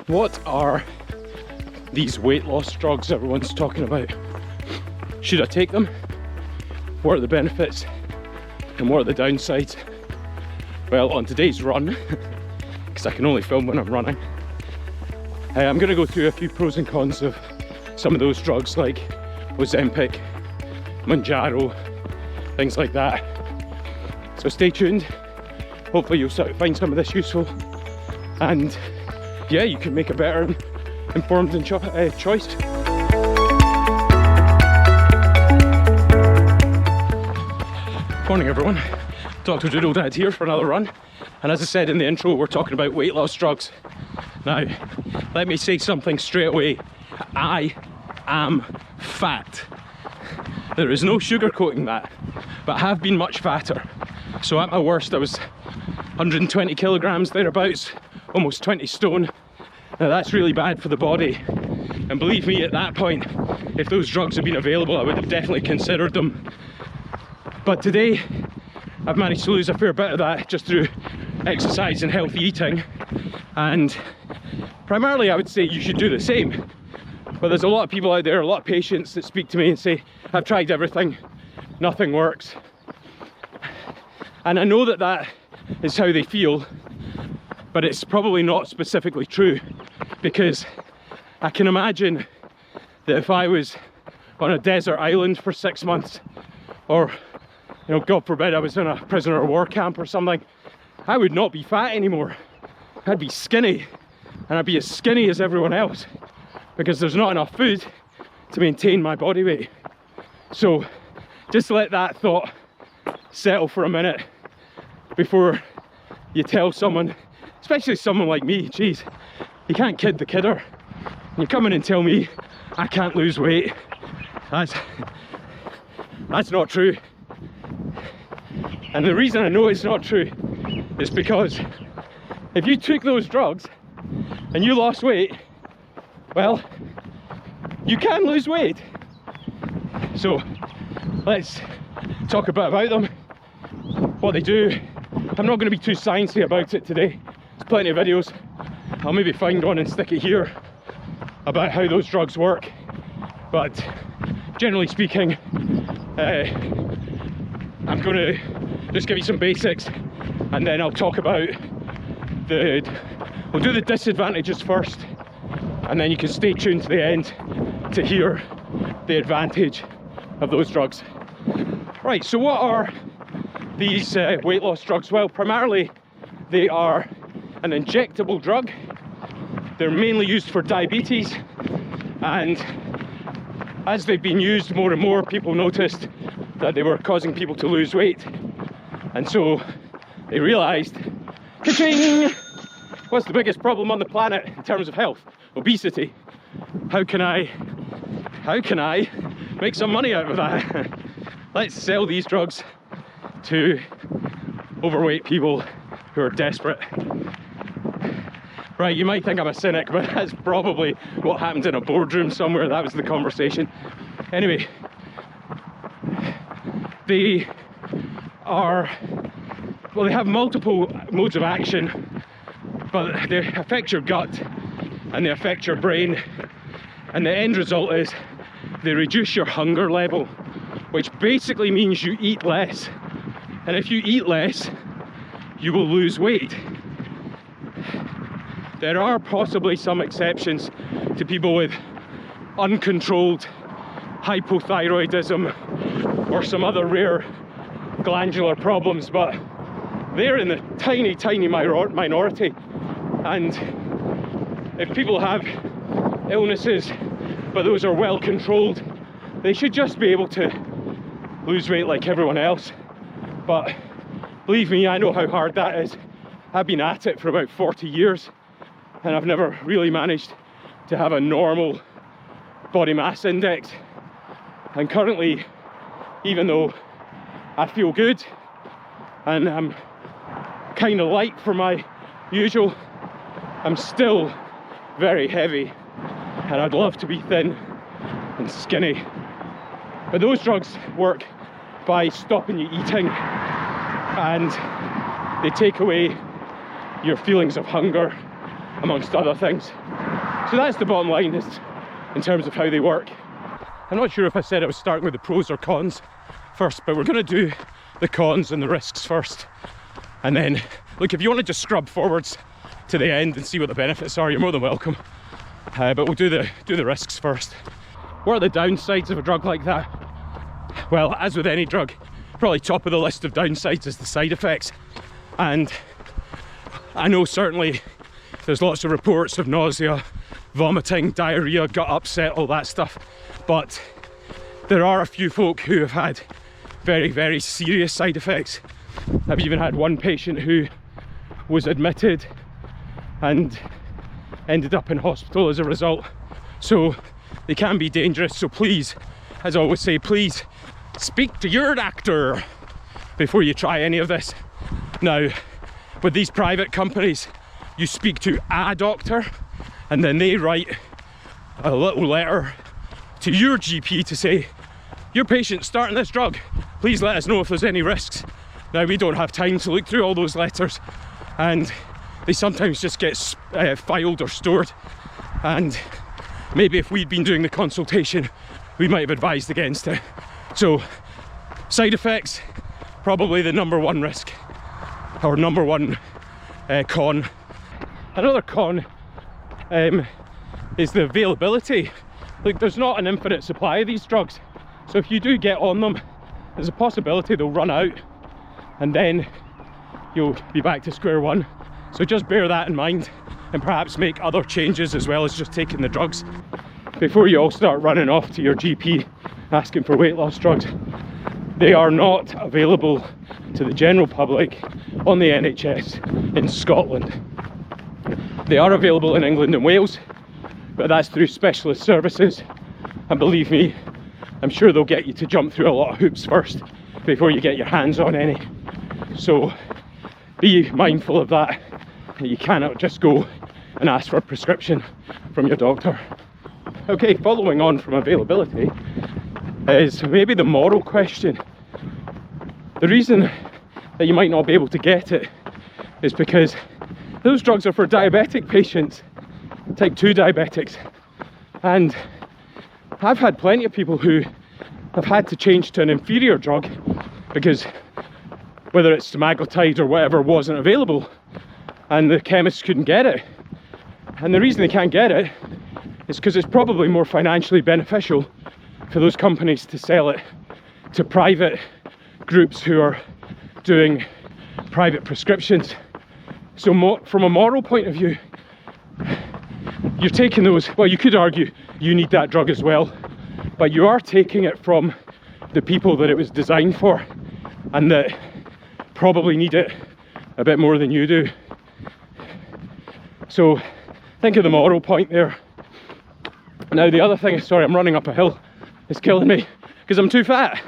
What are these weight loss drugs everyone's talking about? Should I take them? What are the benefits and what are the downsides? Well, on today's run, because I can only film when I'm running, I'm going to go through a few pros and cons of some of those drugs like Ozempic, Mounjaro, things like that. So stay tuned. Hopefully you'll find some of this useful, and yeah, you can make a better informed choice. Morning everyone, Dr. Doodle Dad here for another run, and as I said in the intro, we're talking about weight loss drugs. Now, let me say something straight away. I am fat. There is no sugarcoating that, but I have been much fatter. So at my worst I was 120 kilograms thereabouts, almost 20 stone. Now that's really bad for the body, and believe me, at that point, if those drugs had been available, I would have definitely considered them. But today I've managed to lose a fair bit of that just through exercise and healthy eating, and primarily I would say you should do the same. But there's a lot of people out there, a lot of patients that speak to me and say, I've tried everything, nothing works. And I know that that is how they feel, but it's probably not specifically true, because I can imagine that if I was on a desert island for 6 months, or, you know, God forbid I was in a prisoner of war camp or something, I would not be fat anymore. I'd be skinny, and I'd be as skinny as everyone else, because there's not enough food to maintain my body weight. So just let that thought settle for a minute before you tell someone, especially someone like me. Geez, you can't kid the kidder. You come in and tell me I can't lose weight. That's not true. And the reason I know it's not true is because if you took those drugs and you lost weight, well, you can lose weight. So let's talk a bit about them, what they do. I'm not going to be too sciencey about it today. There's plenty of videos. I'll maybe find one and stick it here about how those drugs work. But generally speaking, I'm going to just give you some basics, and then I'll talk about we'll do the disadvantages first, and then you can stay tuned to the end to hear the advantage of those drugs. Right, so what are these weight loss drugs? Well, primarily they are an injectable drug. They're mainly used for diabetes, and as they've been used more and more, people noticed that they were causing people to lose weight, and so they realized, ka-ching! What's the biggest problem on the planet in terms of health? Obesity. How can I make some money out of that? Let's sell these drugs to overweight people who are desperate. Right, you might think I'm a cynic, but that's probably what happened in a boardroom somewhere. That was the conversation. Anyway, they have multiple modes of action, but they affect your gut and they affect your brain, and the end result is they reduce your hunger level, which basically means you eat less. And if you eat less, you will lose weight. There are possibly some exceptions to people with uncontrolled hypothyroidism or some other rare glandular problems, but they're in the tiny minority. And if people have illnesses, but those are well controlled, they should just be able to lose weight like everyone else. But believe me, I know how hard that is. I've been at it for about 40 years, and I've never really managed to have a normal body mass index. And currently, even though I feel good and I'm kind of light for my usual, I'm still very heavy, and I'd love to be thin and skinny. But those drugs work by stopping you eating, and they take away your feelings of hunger amongst other things. So that's the bottom line, is in terms of how they work. I'm not sure if I said I was starting with the pros or cons first, but we're going to do the cons and the risks first. And then, look, if you want to just scrub forwards to the end and see what the benefits are, you're more than welcome. But we'll do the risks first. What are the downsides of a drug like that? Well, as with any drug, probably top of the list of downsides is the side effects. And I know certainly there's lots of reports of nausea, vomiting, diarrhea, gut upset, all that stuff. But there are a few folk who have had very, very serious side effects. I've even had one patient who was admitted and ended up in hospital as a result. So they can be dangerous. So please, as I always say, please speak to your doctor before you try any of this. Now, with these private companies, you speak to a doctor and then they write a little letter to your GP to say, your patient's starting this drug, please let us know if there's any risks. Now, we don't have time to look through all those letters, and they sometimes just get filed or stored, and maybe if we'd been doing the consultation we might have advised against it. So side effects, probably the number one risk, or number one con. Another con is the availability. Like, there's not an infinite supply of these drugs, so if you do get on them, there's a possibility they'll run out and then you'll be back to square one. So just bear that in mind and perhaps make other changes as well as just taking the drugs before you all start running off to your GP asking for weight loss drugs. They are not available to the general public on the NHS in Scotland. They are available in England and Wales, but that's through specialist services, and believe me, I'm sure they'll get you to jump through a lot of hoops first before you get your hands on any. So be mindful of that. You cannot just go and ask for a prescription from your doctor. Okay, following on from availability is maybe the moral question. The reason that you might not be able to get it is because those drugs are for diabetic patients, type 2 diabetics, and I've had plenty of people who have had to change to an inferior drug because whether it's semaglutide or whatever wasn't available and the chemists couldn't get it. And the reason they can't get it is because it's probably more financially beneficial for those companies to sell it to private groups who are doing private prescriptions. So from a moral point of view, you're taking those, well, you could argue you need that drug as well, but you are taking it from the people that it was designed for and that probably need it a bit more than you do. So think of the moral point there. Now the other thing, sorry, I'm running up a hill, it's killing me because I'm too fat.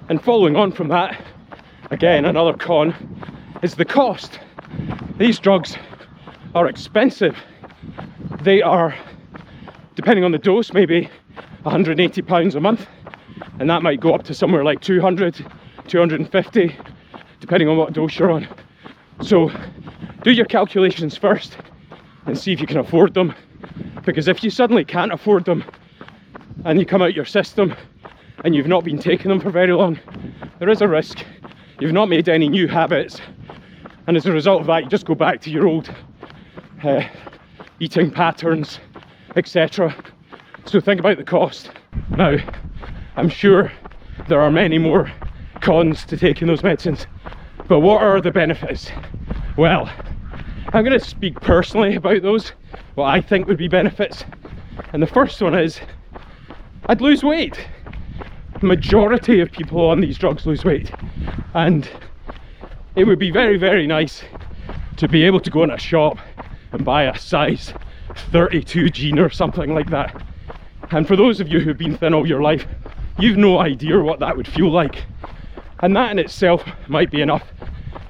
And following on from that, again, another con is the cost. These drugs are expensive. They are, depending on the dose, maybe £180 a month, and that might go up to somewhere like 200, 250, depending on what dose you're on. So do your calculations first and see if you can afford them, because if you suddenly can't afford them and you come out your system and you've not been taking them for very long, there is a risk you've not made any new habits, and as a result of that you just go back to your old eating patterns, etc. So think about the cost. Now, I'm sure there are many more cons to taking those medicines, but what are the benefits? Well, I'm going to speak personally about those, what I think would be benefits. And the first one is, I'd lose weight. The majority of people on these drugs lose weight, and it would be very, very nice to be able to go in a shop and buy a size 32 jean or something like that. And for those of you who've been thin all your life, you've no idea what that would feel like, and that in itself might be enough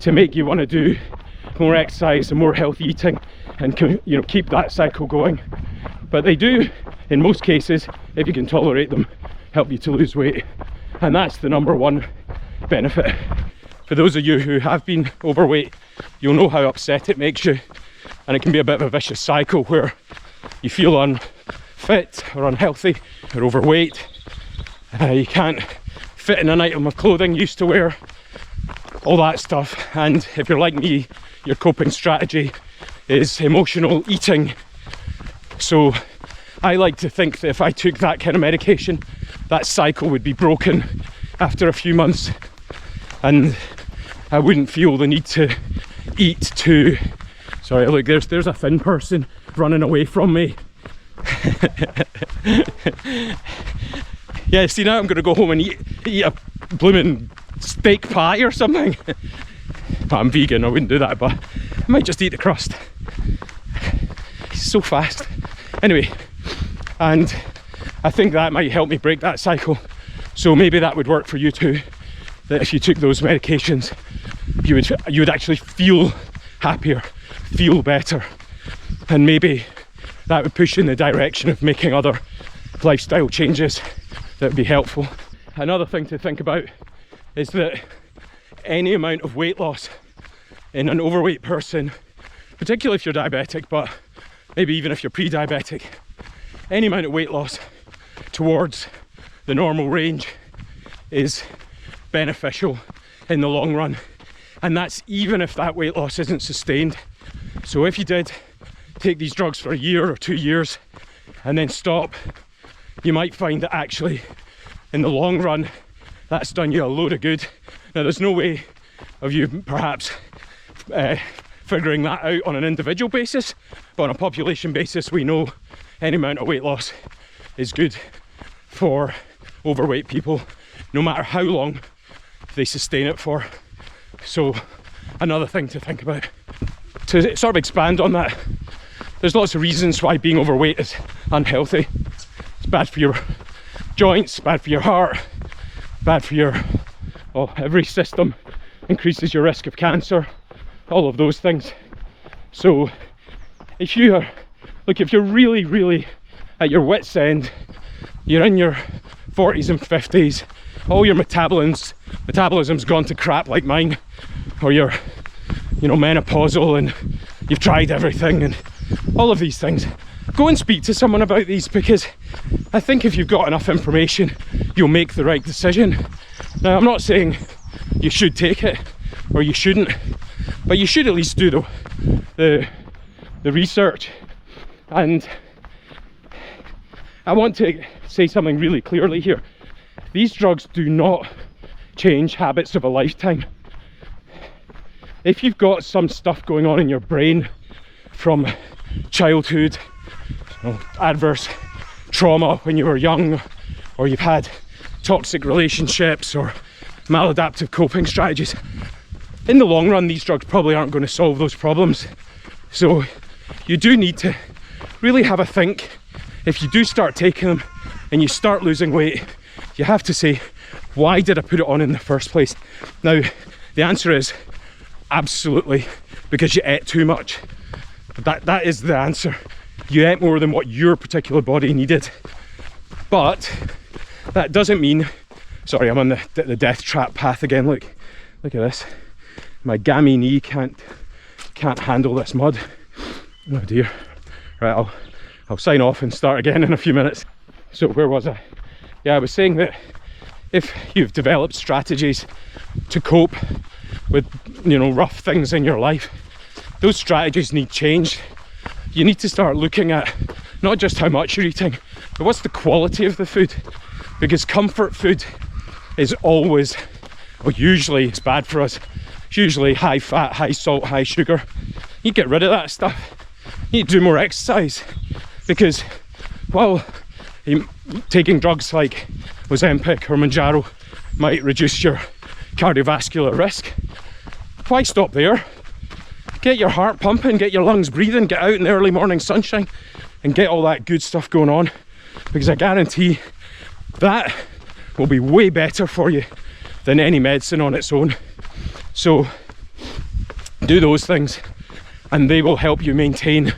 to make you want to do more exercise and more healthy eating and, you know, keep that cycle going. But they do, in most cases, if you can tolerate them, help you to lose weight, and that's the number one benefit. For those of you who have been overweight, you'll know how upset it makes you and it can be a bit of a vicious cycle where you feel unfit or unhealthy or overweight. You can't fit in an item of clothing you used to wear, all that stuff. And if you're like me, your coping strategy is emotional eating. So I like to think that if I took that kind of medication, that cycle would be broken after a few months, and I wouldn't feel the need to eat to... Sorry, look, there's a thin person running away from me. Yeah, see, now I'm gonna go home and eat a blooming steak pie or something. I'm vegan, I wouldn't do that, but I might just eat the crust. It's so fast. Anyway, and I think that might help me break that cycle. So maybe that would work for you too, that if you took those medications, you would actually feel happier, feel better, and maybe that would push you in the direction of making other lifestyle changes that would be helpful. Another thing to think about is that any amount of weight loss in an overweight person, particularly if you're diabetic, but maybe even if you're pre-diabetic, any amount of weight loss towards the normal range is beneficial in the long run. And that's even if that weight loss isn't sustained. So if you did take these drugs for a year or 2 years and then stop, you might find that actually in the long run that's done you a load of good. Now there's no way of you perhaps figuring that out on an individual basis, but on a population basis we know any amount of weight loss is good for overweight people, no matter how long they sustain it for. So another thing to think about. To sort of expand on that, there's lots of reasons why being overweight is unhealthy. It's bad for your joints, bad for your heart, bad for your every system, increases your risk of cancer, all of those things. So if you're really at your wit's end, you're in your 40s and 50s, all your metabolism's gone to crap like mine, or you're menopausal and you've tried everything and all of these things, go and speak to someone about these, because I think if you've got enough information you'll make the right decision. Now I'm not saying you should take it or you shouldn't, but you should at least do the research. And I want to say something really clearly here. These drugs do not change habits of a lifetime. If you've got some stuff going on in your brain from childhood, adverse trauma when you were young, or you've had toxic relationships or maladaptive coping strategies, in the long run these drugs probably aren't going to solve those problems. So you do need to really have a think. If you do start taking them and you start losing weight, you have to say, why did I put it on in the first place? Now the answer is absolutely because you ate too much. That is the answer. You ate more than what your particular body needed. But that doesn't mean... Sorry, I'm on the death trap path again. Look at this. My gammy knee can't handle this mud. Oh dear. Right, I'll sign off and start again in a few minutes. So where was I? Yeah, I was saying that if you've developed strategies to cope with rough things in your life, those strategies need change. You need to start looking at not just how much you're eating, but what's the quality of the food. Because comfort food is always, or usually, it's bad for us. It's usually high fat, high salt, high sugar. You get rid of that stuff. You need to do more exercise, because while taking drugs like Ozempic or Mounjaro might reduce your cardiovascular risk, why stop there? Get your heart pumping, get your lungs breathing, get out in the early morning sunshine and get all that good stuff going on, because I guarantee that will be way better for you than any medicine on its own. So do those things and they will help you maintain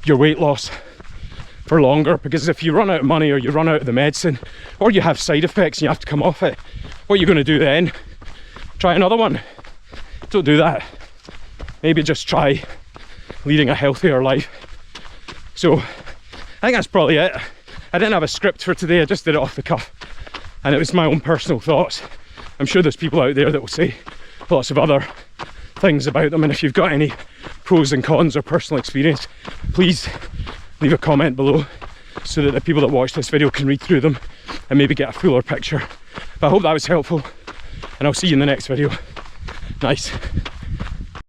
your weight loss for longer. Because if you run out of money, or you run out of the medicine, or you have side effects and you have to come off it, what are you going to do then? Try another one? Don't do that. Maybe just try leading a healthier life. So I think that's probably it. I didn't have a script for today, I just did it off the cuff, and it was my own personal thoughts. I'm sure there's people out there that will say lots of other things about them, and if you've got any pros and cons or personal experience, please leave a comment below so that the people that watch this video can read through them and maybe get a fuller picture. But I hope that was helpful, and I'll see you in the next video. Nice.